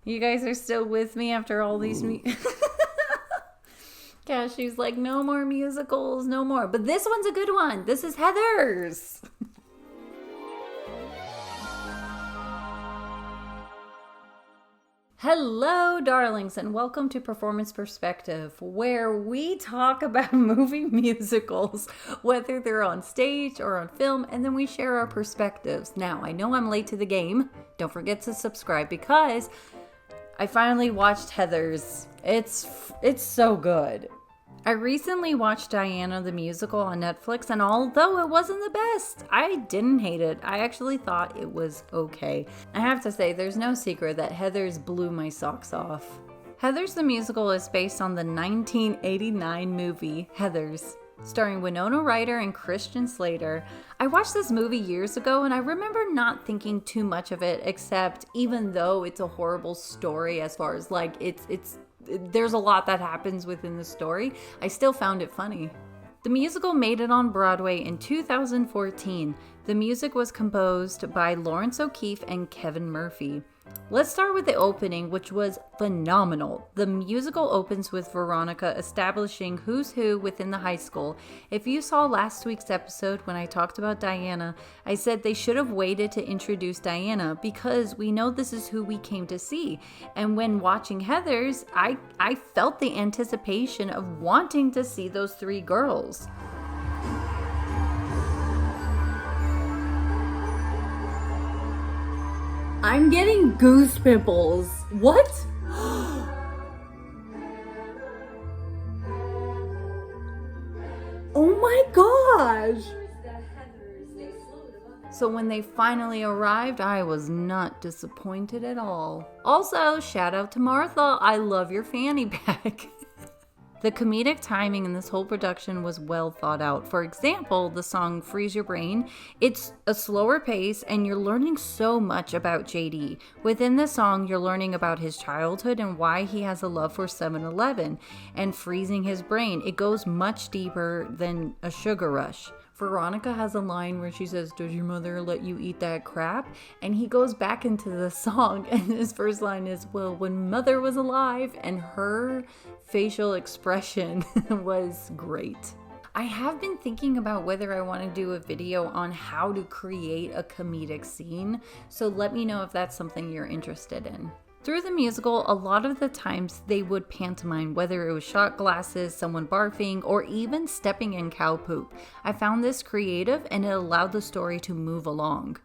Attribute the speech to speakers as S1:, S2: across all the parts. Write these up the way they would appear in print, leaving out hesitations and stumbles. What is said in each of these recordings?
S1: You guys are still with me after all these Cashew's like, no more musicals, no more. But this one's a good one. This is Heathers. Hello, darlings, and welcome to Performance Perspective, where we talk about movie musicals, whether they're on stage or on film, and then we share our perspectives. Now, I know I'm late to the game. Don't forget to subscribe because I finally watched Heathers. It's so good. I recently watched Diana the musical on Netflix, and although it wasn't the best, I didn't hate it. I actually thought it was okay. I have to say, there's no secret that Heathers blew my socks off. Heathers the musical is based on the 1989 movie Heathers, starring Winona Ryder and Christian Slater. I watched this movie years ago, and I remember not thinking too much of it, except even though it's a horrible story as far as like there's a lot that happens within the story, I still found it funny. The musical made it on Broadway in 2014. The music was composed by Lawrence O'Keefe and Kevin Murphy. Let's start with the opening, which was phenomenal. The musical opens with Veronica establishing who's who within the high school. If you saw last week's episode when I talked about Diana, I said they should have waited to introduce Diana because we know this is who we came to see. And when watching Heathers, I felt the anticipation of wanting to see those three girls. I'm getting goose pimples. What? Oh my gosh! So when they finally arrived, I was not disappointed at all. Also, shout out to Martha. I love your fanny pack. The comedic timing in this whole production was well thought out. For example, the song Freeze Your Brain, it's a slower pace and you're learning so much about JD. Within the song, you're learning about his childhood and why he has a love for 7-Eleven and freezing his brain. It goes much deeper than a sugar rush. Veronica has a line where she says, "Does your mother let you eat that crap?" And he goes back into the song and his first line is, "Well, when mother was alive," and her facial expression was great. I have been thinking about whether I want to do a video on how to create a comedic scene, so let me know if that's something you're interested in. Through the musical, a lot of the times they would pantomime, whether it was shot glasses, someone barfing, or even stepping in cow poop. I found this creative and it allowed the story to move along.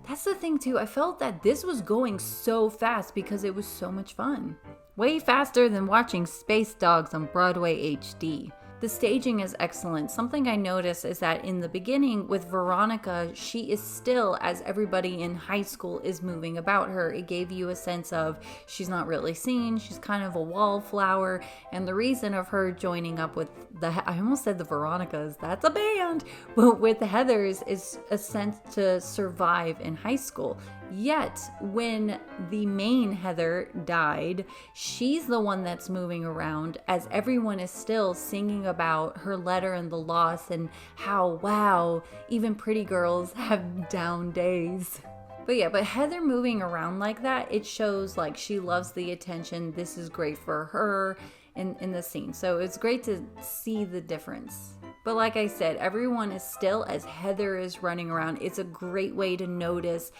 S1: That's the thing too, I felt that this was going so fast because it was so much fun. Way faster than watching Space Dogs on Broadway HD. The staging is excellent. Something I noticed is that in the beginning with Veronica, she is still, as everybody in high school is moving about her, it gave you a sense of she's not really seen, she's kind of a wallflower, and the reason of her joining up with I almost said the Veronicas, that's a band, but with the Heathers is a sense to survive in high school. Yet, when the main Heather died, she's the one that's moving around as everyone is still singing about her letter and the loss and how, wow, even pretty girls have down days. But Heather moving around like that, it shows like she loves the attention. This is great for her in the scene. So it's great to see the difference. But like I said, everyone is still as Heather is running around. It's a great way to notice.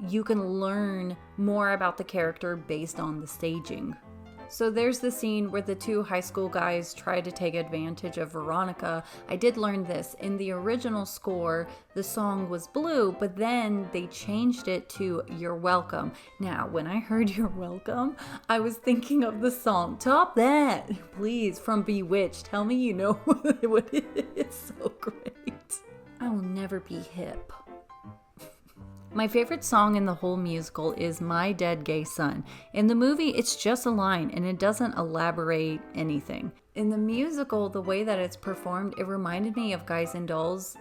S1: You can learn more about the character based on the staging. So there's the scene where the two high school guys try to take advantage of Veronica. I did learn this. In the original score, the song was Blue, but then they changed it to You're Welcome. Now, when I heard You're Welcome, I was thinking of the song Top That, please, from Bewitched. Tell me you know what it is. So great. I will never be hip. My favorite song in the whole musical is My Dead Gay Son. In the movie, it's just a line and it doesn't elaborate anything. In the musical, the way that it's performed, it reminded me of Guys and Dolls.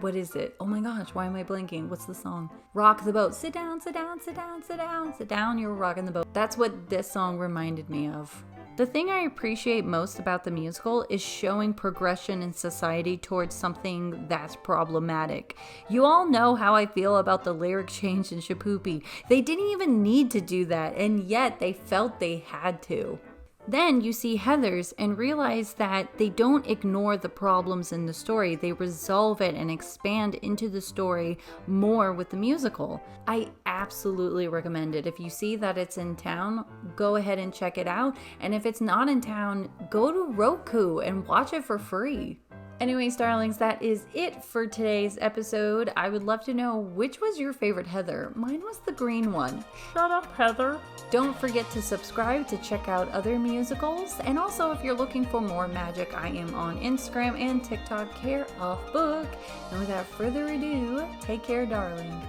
S1: What is it? Oh my gosh, why am I blanking? What's the song? Rock the boat. Sit down, sit down, sit down, sit down, sit down. You're rocking the boat. That's what this song reminded me of. The thing I appreciate most about the musical is showing progression in society towards something that's problematic. You all know how I feel about the lyric change in Shipoopi. They didn't even need to do that, and yet they felt they had to. Then you see Heathers and realize that they don't ignore the problems in the story. They resolve it and expand into the story more with the musical. I absolutely recommend it. If you see that it's in town, go ahead and check it out. And if it's not in town, go to Roku and watch it for free. Anyways, darlings, that is it for today's episode. I would love to know, which was your favorite Heather? Mine was the green one.
S2: Shut up, Heather.
S1: Don't forget to subscribe to check out other musicals. And also, if you're looking for more magic, I am on Instagram and TikTok, Care Off Book. And without further ado, take care, darling.